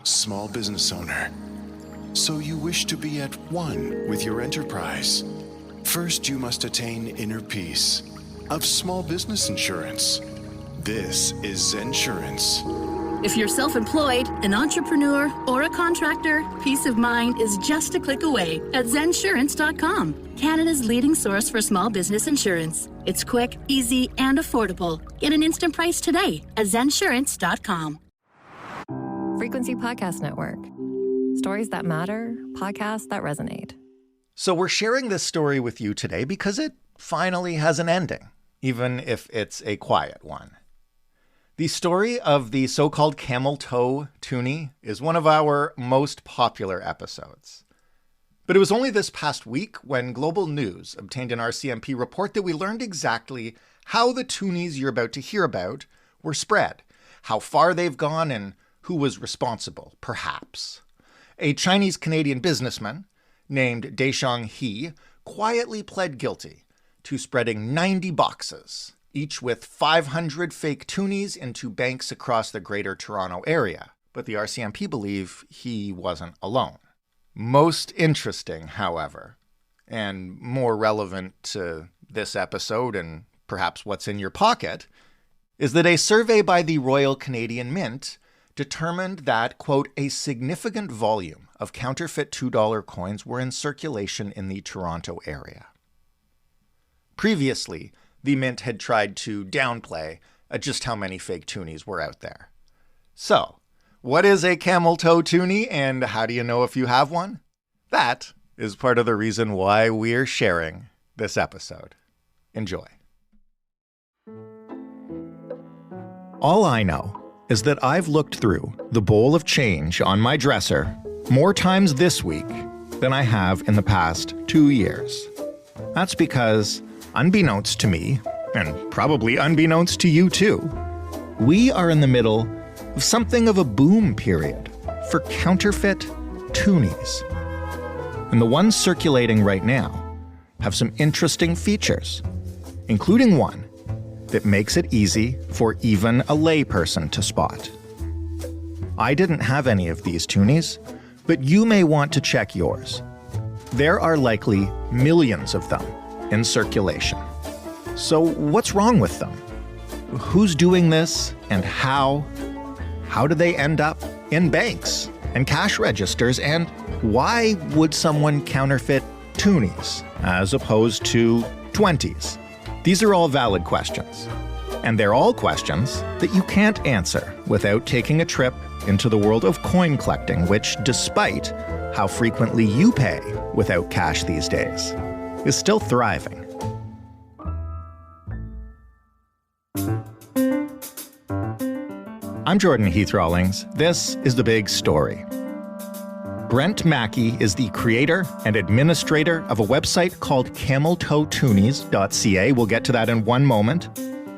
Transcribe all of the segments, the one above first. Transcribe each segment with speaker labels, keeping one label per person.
Speaker 1: small business owner. So you wish to be at one with your enterprise. First, you must attain inner peace of small business insurance. This is Zensurance.
Speaker 2: If you're self-employed, an entrepreneur, or a contractor, peace of mind is just a click away at zensurance.com, Canada's leading source for small business insurance. It's quick, easy, and affordable. Get an instant price today at zensurance.com.
Speaker 3: Frequency Podcast Network. Stories that matter, podcasts that resonate.
Speaker 4: So we're sharing this story with you today because it finally has an ending, even if it's a quiet one. The story of the so-called camel-toe toonie is one of our most popular episodes. But it was only this past week when Global News obtained an RCMP report that we learned exactly how the toonies you're about to hear about were spread, how far they've gone, and who was responsible, perhaps. A Chinese-Canadian businessman named Daishang He quietly pled guilty to spreading 90 boxes, each with 500 fake toonies into banks across the Greater Toronto area. But the RCMP believe he wasn't alone. Most interesting, however, and more relevant to this episode and perhaps what's in your pocket, is that a survey by the Royal Canadian Mint determined that, quote, a significant volume of counterfeit $2 coins were in circulation in the Toronto area. Previously, the Mint had tried to downplay just how many fake toonies were out there. So, what is a camel-toe toonie, and how do you know if you have one? That is part of the reason why we're sharing this episode. Enjoy. All I know is that I've looked through the bowl of change on my dresser more times this week than I have in the past 2 years. That's because, unbeknownst to me, and probably unbeknownst to you too, we are in the middle of something of a boom period for counterfeit toonies. And the ones circulating right now have some interesting features, including one that makes it easy for even a layperson to spot. I didn't have any of these toonies, but you may want to check yours. There are likely millions of them in circulation. So what's wrong with them? Who's doing this and how? How do they end up in banks and cash registers? And why would someone counterfeit toonies as opposed to 20s? These are all valid questions. And they're all questions that you can't answer without taking a trip into the world of coin collecting, which, despite how frequently you pay without cash these days, is still thriving. I'm Jordan Heath Rawlings. This is The Big Story. Brent Mackie is the creator and administrator of a website called cameltoetoonies.ca. We'll get to that in one moment.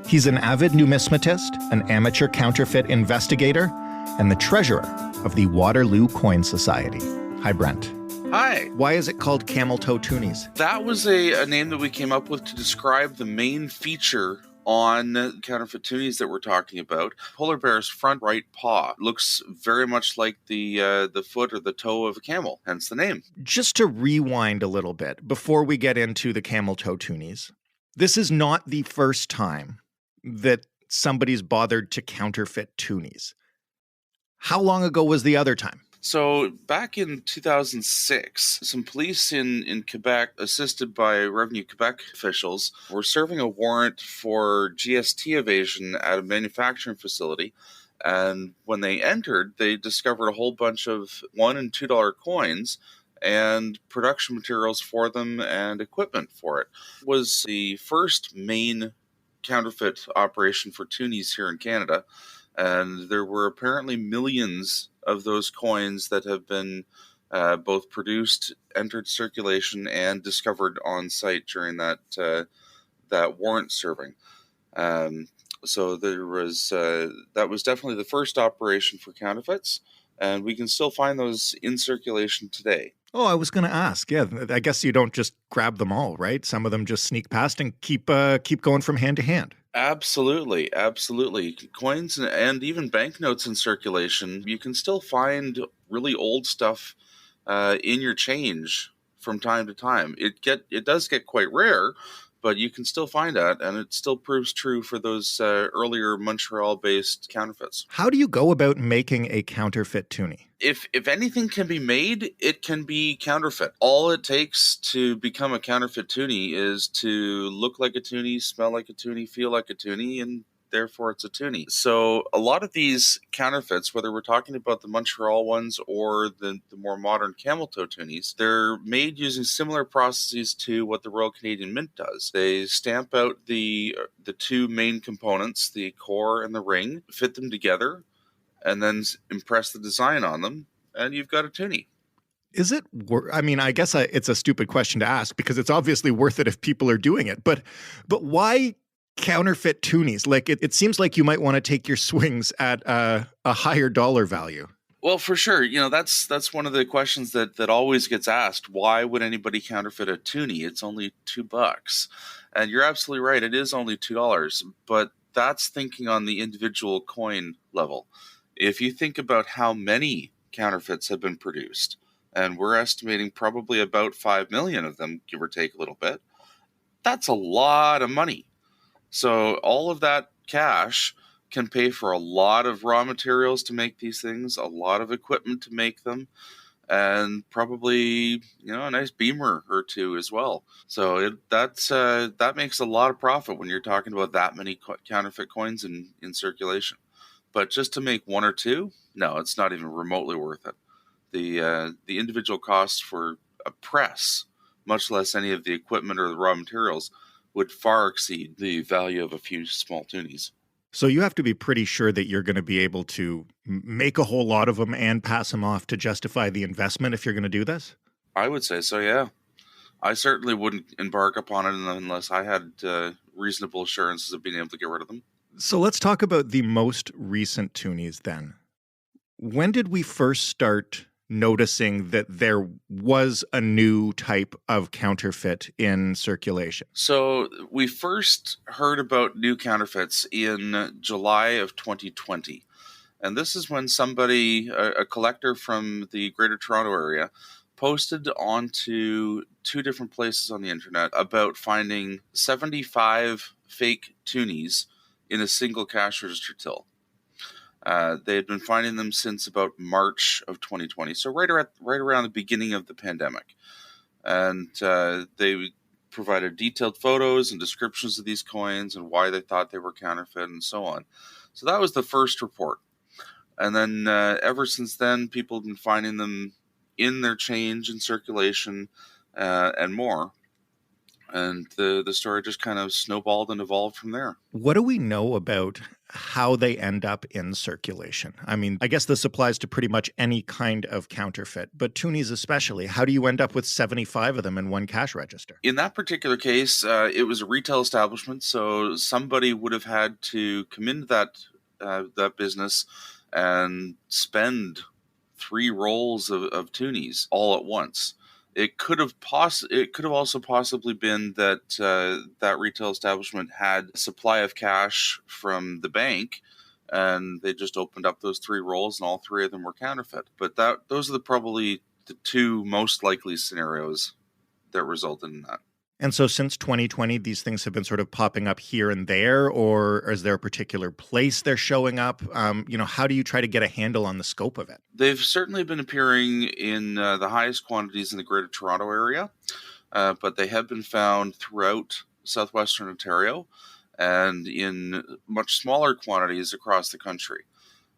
Speaker 4: He's an avid numismatist, an amateur counterfeit investigator, and the treasurer of the Waterloo Coin Society. Hi, Brent.
Speaker 5: Hi.
Speaker 4: Why is it called camel-toe toonies?
Speaker 5: That was a name that we came up with to describe the main feature on counterfeit toonies that we're talking about. Polar bear's front right paw looks very much like the foot or the toe of a camel, hence the name.
Speaker 4: Just to rewind a little bit before we get into the camel-toe toonies, this is not the first time that somebody's bothered to counterfeit toonies. How long ago was the other time?
Speaker 5: So back in 2006, some police in Quebec, assisted by Revenue Quebec officials, were serving a warrant for GST evasion at a manufacturing facility. And when they entered, they discovered a whole bunch of $1 and $2 coins and production materials for them and equipment for it. It was the first main counterfeit operation for toonies here in Canada. And there were apparently millions of those coins that have been both produced, entered circulation, and discovered on site during that warrant serving. So there was that was definitely the first operation for counterfeits, and we can still find those in circulation today.
Speaker 4: Oh, I was going to ask. Yeah, I guess you don't just grab them all, right? Some of them just sneak past and keep going from hand to hand.
Speaker 5: Absolutely, absolutely. Coins and even banknotes in circulation, you can still find really old stuff in your change from time to time. It does get quite rare, but you can still find that, and it still proves true for those earlier Montreal-based counterfeits.
Speaker 4: How do you go about making a counterfeit toonie?
Speaker 5: If anything can be made, it can be counterfeit. All it takes to become a counterfeit toonie is to look like a toonie, smell like a toonie, feel like a toonie, and therefore it's a toonie. So a lot of these counterfeits, whether we're talking about the Montreal ones or the more modern camel-toe toonies, they're made using similar processes to what the Royal Canadian Mint does. They stamp out the two main components, the core and the ring, fit them together, and then impress the design on them, and you've got a toonie.
Speaker 4: Is it I mean, I guess it's a stupid question to ask because it's obviously worth it if people are doing it. But why counterfeit toonies? Like it seems like you might want to take your swings at a higher dollar value.
Speaker 5: Well, for sure. That's one of the questions that always gets asked. Why would anybody counterfeit a toonie? It's only $2. And you're absolutely right. It is only $2. But that's thinking on the individual coin level. If you think about how many counterfeits have been produced, and we're estimating probably about 5 million of them, give or take a little bit, that's a lot of money. So all of that cash can pay for a lot of raw materials to make these things, a lot of equipment to make them, and probably a nice beamer or two as well. So that makes a lot of profit when you're talking about that many counterfeit coins in circulation. But just to make one or two, no, it's not even remotely worth it. The individual costs for a press, much less any of the equipment or the raw materials, would far exceed the value of a few small toonies.
Speaker 4: So you have to be pretty sure that you're going to be able to make a whole lot of them and pass them off to justify the investment if you're going to do this?
Speaker 5: I would say so, yeah. I certainly wouldn't embark upon it unless I had reasonable assurances of being able to get rid of them.
Speaker 4: So let's talk about the most recent toonies then. When did we first start noticing that there was a new type of counterfeit in circulation?
Speaker 5: So we first heard about new counterfeits in July of 2020. And this is when somebody, a collector from the Greater Toronto area, posted onto two different places on the internet about finding 75 fake toonies in a single cash register till. They had been finding them since about March of 2020, so right around the beginning of the pandemic. And they provided detailed photos and descriptions of these coins and why they thought they were counterfeit and so on. So that was the first report. And then ever since then, people have been finding them in their change in circulation and more. And the story just kind of snowballed and evolved from there.
Speaker 4: What do we know about how they end up in circulation? I mean, I guess this applies to pretty much any kind of counterfeit, but toonies especially. How do you end up with 75 of them in one cash register?
Speaker 5: In that particular case, it was a retail establishment, so somebody would have had to come into that business and spend 3 rolls of toonies all at once. It could have also possibly been that that retail establishment had a supply of cash from the bank, and they just opened up those 3 rolls, and all 3 of them were counterfeit. But those are probably the 2 most likely scenarios that resulted in that.
Speaker 4: And so since 2020, these things have been sort of popping up here and there, or is there a particular place they're showing up? How do you try to get a handle on the scope of it?
Speaker 5: They've certainly been appearing in the highest quantities in the Greater Toronto area, but they have been found throughout southwestern Ontario and in much smaller quantities across the country.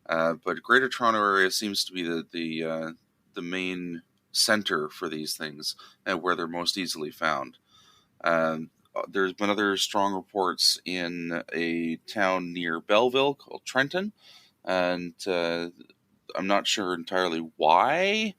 Speaker 5: But Greater Toronto area seems to be the main center for these things and where they're most easily found. There's been other strong reports in a town near Belleville called Trenton, and I'm not sure entirely why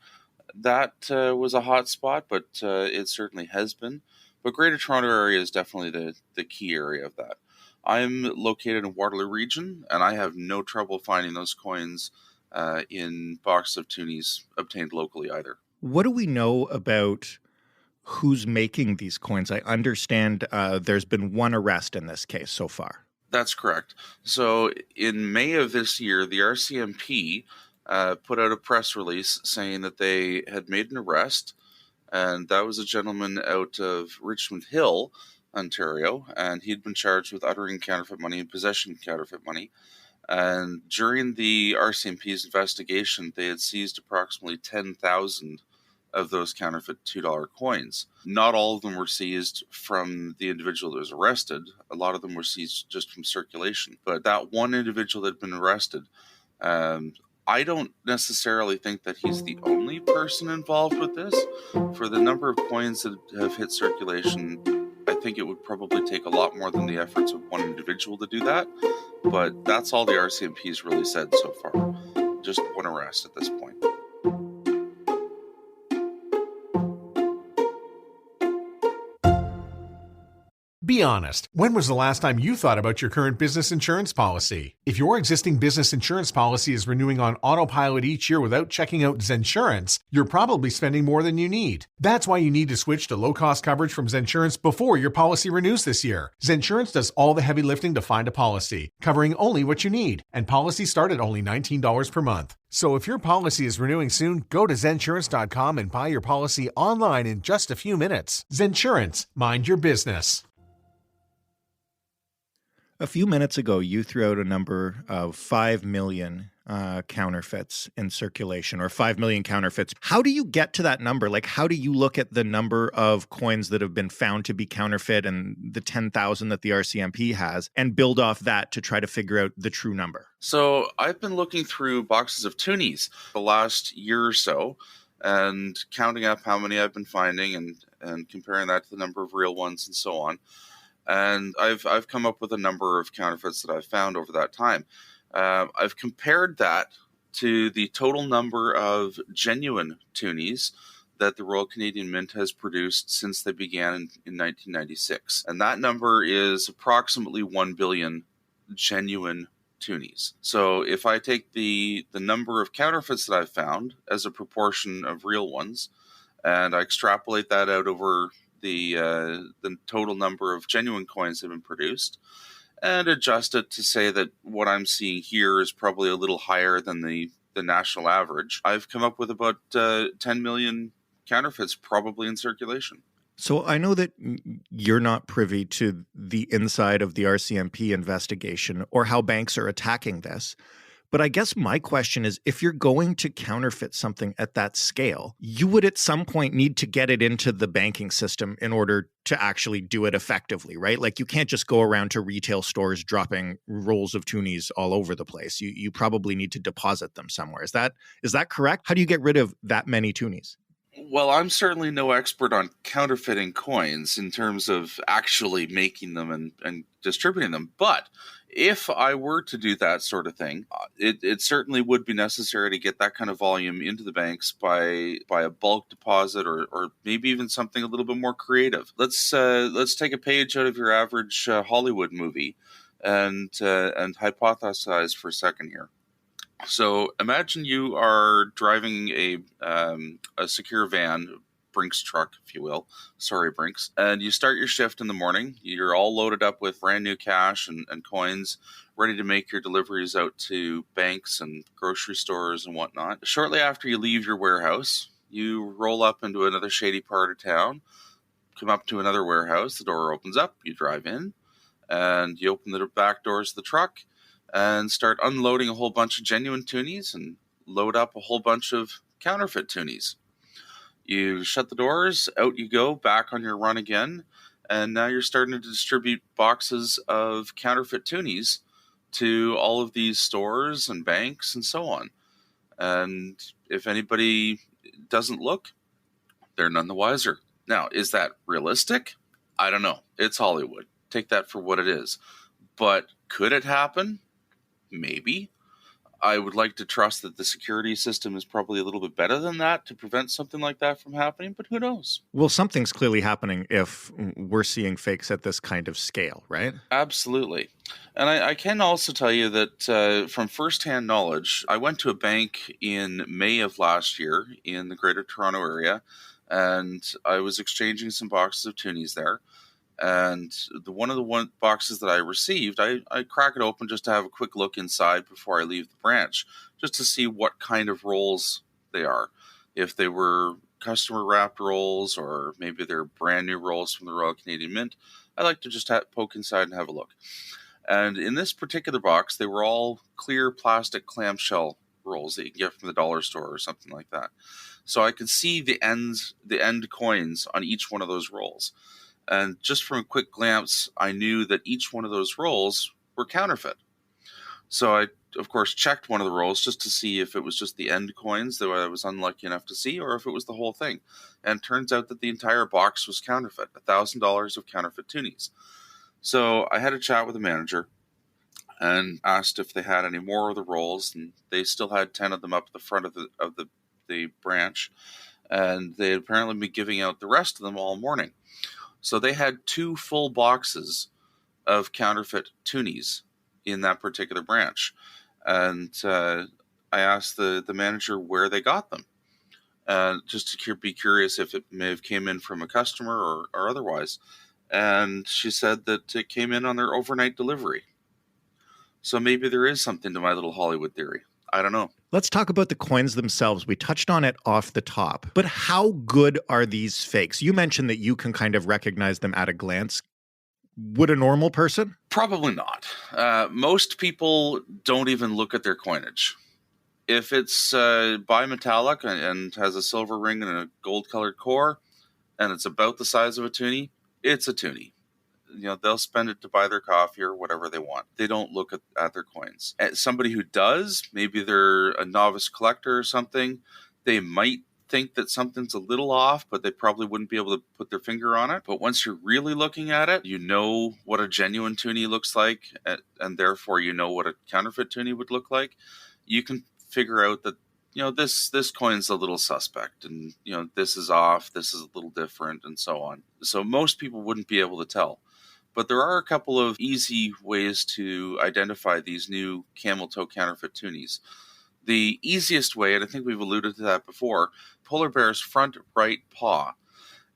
Speaker 5: that was a hot spot, but it certainly has been. But Greater Toronto area is definitely the key area of that. I'm located in Waterloo region, and I have no trouble finding those coins in boxes of toonies obtained locally either.
Speaker 4: What do we know about who's making these coins? I understand there's been one arrest in this case so far.
Speaker 5: That's correct. So in May of this year, the RCMP put out a press release saying that they had made an arrest, and that was a gentleman out of Richmond Hill, Ontario, and he'd been charged with uttering counterfeit money and possession of counterfeit money. And during the RCMP's investigation, they had seized approximately 10,000 of those counterfeit $2 coins. Not all of them were seized from the individual that was arrested. A lot of them were seized just from circulation. But that one individual that had been arrested, I don't necessarily think that he's the only person involved with this. For the number of coins that have hit circulation, I think it would probably take a lot more than the efforts of one individual to do that. But that's all the RCMP's really said so far. Just one arrest at this point.
Speaker 6: Be honest, when was the last time you thought about your current business insurance policy? If your existing business insurance policy is renewing on autopilot each year without checking out Zensurance, you're probably spending more than you need. That's why you need to switch to low-cost coverage from Zensurance before your policy renews this year. Zensurance does all the heavy lifting to find a policy, covering only what you need, and policies start at only $19 per month. So if your policy is renewing soon, go to Zensurance.com and buy your policy online in just a few minutes. Zensurance, mind your business.
Speaker 4: A few minutes ago, you threw out a number of 5 million counterfeits in circulation, or 5 million counterfeits. How do you get to that number? Like, how do you look at the number of coins that have been found to be counterfeit and the 10,000 that the RCMP has and build off that to try to figure out the true number?
Speaker 5: So I've been looking through boxes of toonies the last year or so and counting up how many I've been finding and comparing that to the number of real ones and so on. And I've come up with a number of counterfeits that I've found over that time. I've compared that to the total number of genuine toonies that the Royal Canadian Mint has produced since they began in 1996. And that number is approximately 1 billion genuine toonies. So if I take the number of counterfeits that I've found as a proportion of real ones, and I extrapolate that out over the total number of genuine coins that have been produced, and adjust it to say that what I'm seeing here is probably a little higher than the national average, I've come up with about 10 million counterfeits probably in circulation.
Speaker 4: So I know that you're not privy to the inside of the RCMP investigation or how banks are attacking this. But I guess my question is, if you're going to counterfeit something at that scale, you would at some point need to get it into the banking system in order to actually do it effectively, right? Like, you can't just go around to retail stores dropping rolls of toonies all over the place. You probably need to deposit them somewhere. Is that correct? How do you get rid of that many toonies?
Speaker 5: Well, I'm certainly no expert on counterfeiting coins in terms of actually making them and distributing them. But if I were to do that sort of thing, it certainly would be necessary to get that kind of volume into the banks by a bulk deposit or maybe even something a little bit more creative. Let's take a page out of your average Hollywood movie and hypothesize for a second here. So imagine you are driving a secure van, Brinks truck, if you will. Sorry, Brinks. And you start your shift in the morning. You're all loaded up with brand new cash and coins, ready to make your deliveries out to banks and grocery stores and whatnot. Shortly after you leave your warehouse, you roll up into another shady part of town, come up to another warehouse, the door opens up, you drive in, and you open the back doors of the truck and start unloading a whole bunch of genuine toonies and load up a whole bunch of counterfeit toonies. You shut the doors, out you go, back on your run again, and now you're starting to distribute boxes of counterfeit toonies to all of these stores and banks and so on. And if anybody doesn't look, they're none the wiser. Now, is that realistic? I don't know. It's Hollywood. Take that for what it is. But could it happen? Maybe. I would like to trust that the security system is probably a little bit better than that to prevent something like that from happening, but who knows?
Speaker 4: Well, something's clearly happening if we're seeing fakes at this kind of scale, right?
Speaker 5: Absolutely. And I can also tell you that from firsthand knowledge, I went to a bank in May of last year in the Greater Toronto area, and I was exchanging some boxes of toonies there. And one of the boxes that I received, I crack it open just to have a quick look inside before I leave the branch, just to see what kind of rolls they are. If they were customer wrapped rolls, or maybe they're brand new rolls from the Royal Canadian Mint, I like to just poke inside and have a look. And in this particular box, they were all clear plastic clamshell rolls that you can get from the dollar store or something like that. So I could see the end coins on each one of those rolls. And just from a quick glance, I knew that each one of those rolls were counterfeit. So I, of course, checked one of the rolls just to see if it was just the end coins that I was unlucky enough to see, or if it was the whole thing. And it turns out that the entire box was counterfeit, $1,000 of counterfeit toonies. So I had a chat with the manager and asked if they had any more of the rolls, and they still had 10 of them up the front of the branch, and they had apparently been giving out the rest of them all morning. So they had 2 full boxes of counterfeit toonies in that particular branch. And I asked the manager where they got them, just to be curious if it may have came in from a customer or otherwise. And she said that it came in on their overnight delivery. So maybe there is something to my little Hollywood theory. I don't know.
Speaker 4: Let's talk about the coins themselves. We touched on it off the top, but how good are these fakes? You mentioned that you can kind of recognize them at a glance. Would a normal person?
Speaker 5: Probably not. Most people don't even look at their coinage. If it's bimetallic and has a silver ring and a gold-colored core, and it's about the size of a toonie, it's a toonie. They'll spend it to buy their coffee or whatever they want. They don't look at their coins. Somebody who does, maybe they're a novice collector or something, they might think that something's a little off, but they probably wouldn't be able to put their finger on it. But once you're really looking at it, you know what a genuine toonie looks like, and therefore you know what a counterfeit toonie would look like. You can figure out that this coin's a little suspect, and this is off, this is a little different, and so on. So most people wouldn't be able to tell. But there are a couple of easy ways to identify these new camel-toe counterfeit toonies. The easiest way, and I think we've alluded to that before, polar bear's front right paw.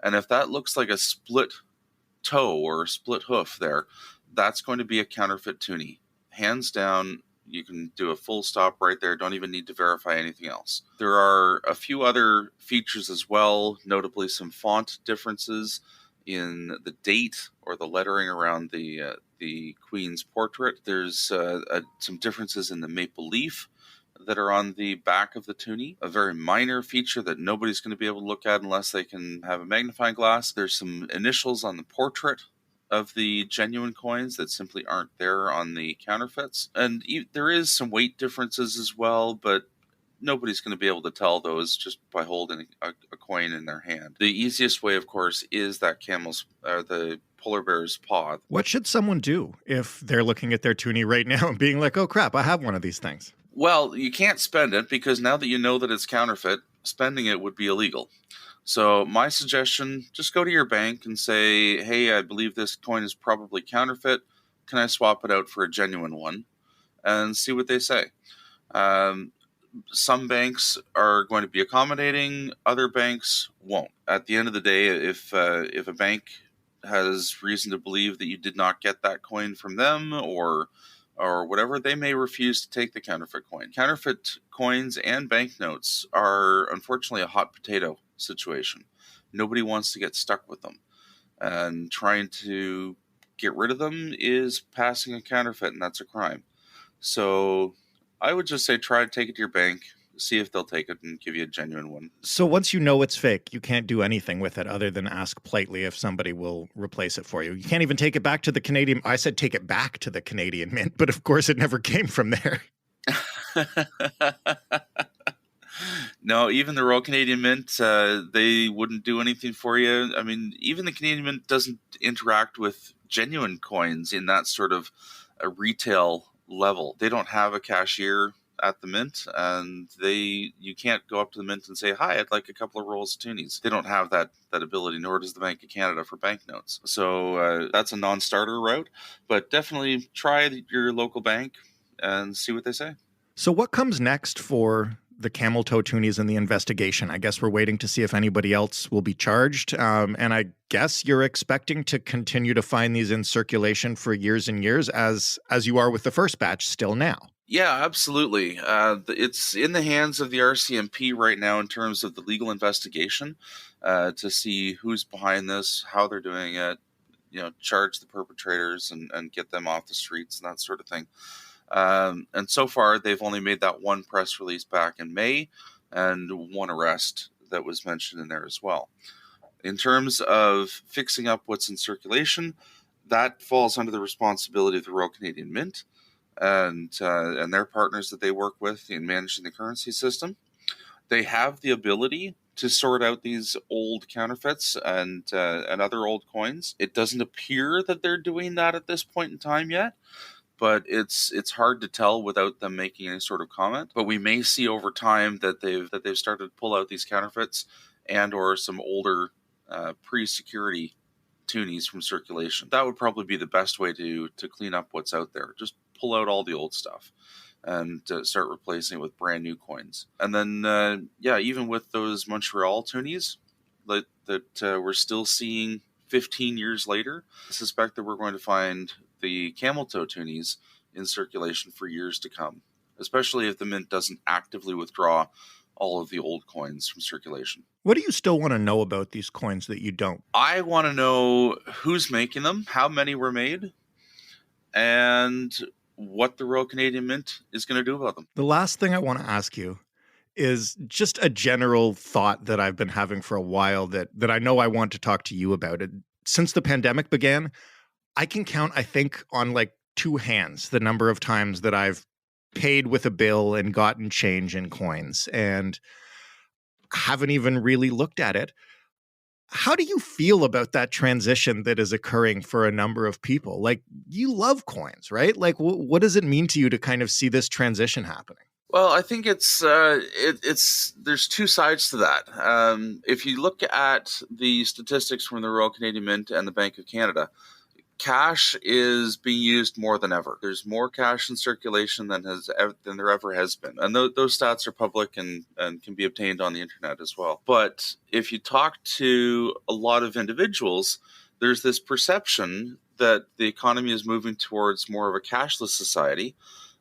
Speaker 5: And if that looks like a split toe or a split hoof there, that's going to be a counterfeit toonie. Hands down, you can do a full stop right there. Don't even need to verify anything else. There are a few other features as well, notably some font differences in the date or the lettering around the Queen's portrait. There's some differences in the maple leaf that are on the back of the toonie, a very minor feature that nobody's going to be able to look at unless they can have a magnifying glass. There's some initials on the portrait of the genuine coins that simply aren't there on the counterfeits. And there is some weight differences as well, but nobody's going to be able to tell those just by holding a coin in their hand. The easiest way, of course, is that the polar bear's paw.
Speaker 4: What should someone do if they're looking at their toonie right now and being like, oh crap, I have one of these things?
Speaker 5: Well, you can't spend it, because now that you know that it's counterfeit, spending it would be illegal. So my suggestion, just go to your bank and say, hey, I believe this coin is probably counterfeit. Can I swap it out for a genuine one? And see what they say. Some banks are going to be accommodating, other banks won't. At the end of the day, if a bank has reason to believe that you did not get that coin from them or whatever, they may refuse to take the counterfeit coin. Counterfeit coins and banknotes are unfortunately a hot potato situation. Nobody wants to get stuck with them. And trying to get rid of them is passing a counterfeit, and that's a crime. So I would just say try to take it to your bank, see if they'll take it and give you a genuine one.
Speaker 4: So once you know it's fake, you can't do anything with it other than ask politely if somebody will replace it for you. You can't even take it back to the Canadian... I said take it back to the Canadian Mint, but of course it never came from there.
Speaker 5: No, even the Royal Canadian Mint, they wouldn't do anything for you. I mean, even the Canadian Mint doesn't interact with genuine coins in that sort of a retail level. They don't have a cashier at the mint, and you can't go up to the mint and say, hi, I'd like a couple of rolls of toonies. They don't have that ability, nor does the Bank of Canada for banknotes. So that's a non-starter route, but definitely try your local bank and see what they say.
Speaker 4: So what comes next for the camel-toe toonies and the investigation. I guess we're waiting to see if anybody else will be charged. And I guess you're expecting to continue to find these in circulation for years and years, as you are with the first batch still now.
Speaker 5: Yeah, absolutely. It's in the hands of the RCMP right now in terms of the legal investigation to see who's behind this, how they're doing it, charge the perpetrators and get them off the streets and that sort of thing. And so far, they've only made that one press release back in May and one arrest that was mentioned in there as well. In terms of fixing up what's in circulation, that falls under the responsibility of the Royal Canadian Mint and their partners that they work with in managing the currency system. They have the ability to sort out these old counterfeits and other old coins. It doesn't appear that they're doing that at this point in time yet, but it's hard to tell without them making any sort of comment. But we may see over time that they've started to pull out these counterfeits and or some older pre-security toonies from circulation. That would probably be the best way to clean up what's out there. Just pull out all the old stuff and start replacing it with brand new coins. And then, even with those Montreal toonies that we're still seeing 15 years later, I suspect that we're going to find the camel-toe toonies in circulation for years to come, especially if the Mint doesn't actively withdraw all of the old coins from circulation.
Speaker 4: What do you still want to know about these coins that you don't?
Speaker 5: I want to know who's making them, how many were made, and what the Royal Canadian Mint is going to do about them.
Speaker 4: The last thing I want to ask you is just a general thought that I've been having for a while that I know I want to talk to you about. It. Since the pandemic began, I can count, I think, on like two hands the number of times that I've paid with a bill and gotten change in coins and haven't even really looked at it. How do you feel about that transition that is occurring for a number of people? Like, you love coins, right? Like, what does it mean to you to kind of see this transition happening?
Speaker 5: Well, I think it's there's two sides to that. If you look at the statistics from the Royal Canadian Mint and the Bank of Canada, cash is being used more than ever. There's more cash in circulation than there ever has been. And those stats are public and can be obtained on the internet as well. But if you talk to a lot of individuals, there's this perception that the economy is moving towards more of a cashless society,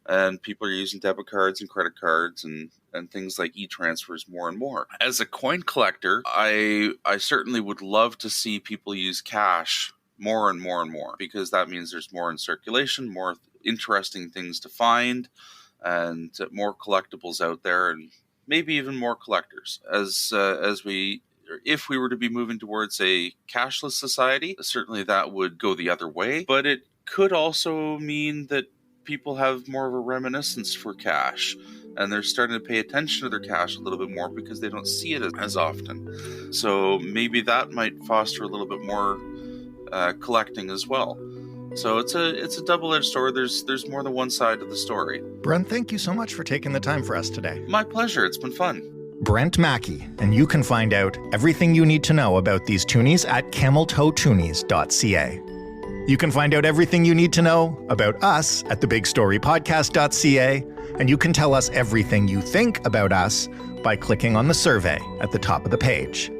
Speaker 5: and people are using debit cards and credit cards and things like e-transfers more and more. As a coin collector, I certainly would love to see people use cash more and more and more, because that means there's more in circulation, more interesting things to find, and more collectibles out there, and maybe even more collectors. If we were to be moving towards a cashless society, certainly that would go the other way. But it could also mean that people have more of a reminiscence for cash, and they're starting to pay attention to their cash a little bit more because they don't see it as often. So maybe that might foster a little bit more collecting as well. So it's a double-edged sword. There's more than one side to the story.
Speaker 4: Brent, thank you so much for taking the time for us today.
Speaker 5: My pleasure. It's been fun.
Speaker 4: Brent Mackie, and you can find out everything you need to know about these toonies at cameltoetoonies.ca. You can find out everything you need to know about us at thebigstorypodcast.ca, and you can tell us everything you think about us by clicking on the survey at the top of the page.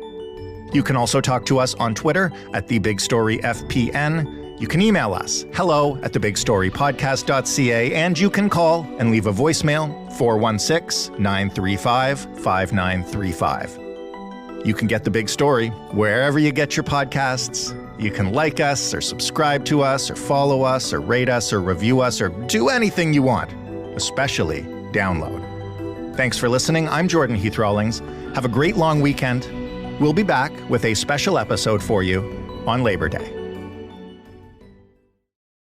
Speaker 4: You can also talk to us on Twitter at TheBigStoryFPN. You can email us, hello@thebigstorypodcast.ca, and you can call and leave a voicemail, 416-935-5935. You can get The Big Story wherever you get your podcasts. You can like us or subscribe to us or follow us or rate us or review us or do anything you want, especially download. Thanks for listening. I'm Jordan Heath Rawlings. Have a great long weekend. We'll be back with a special episode for you on Labor Day.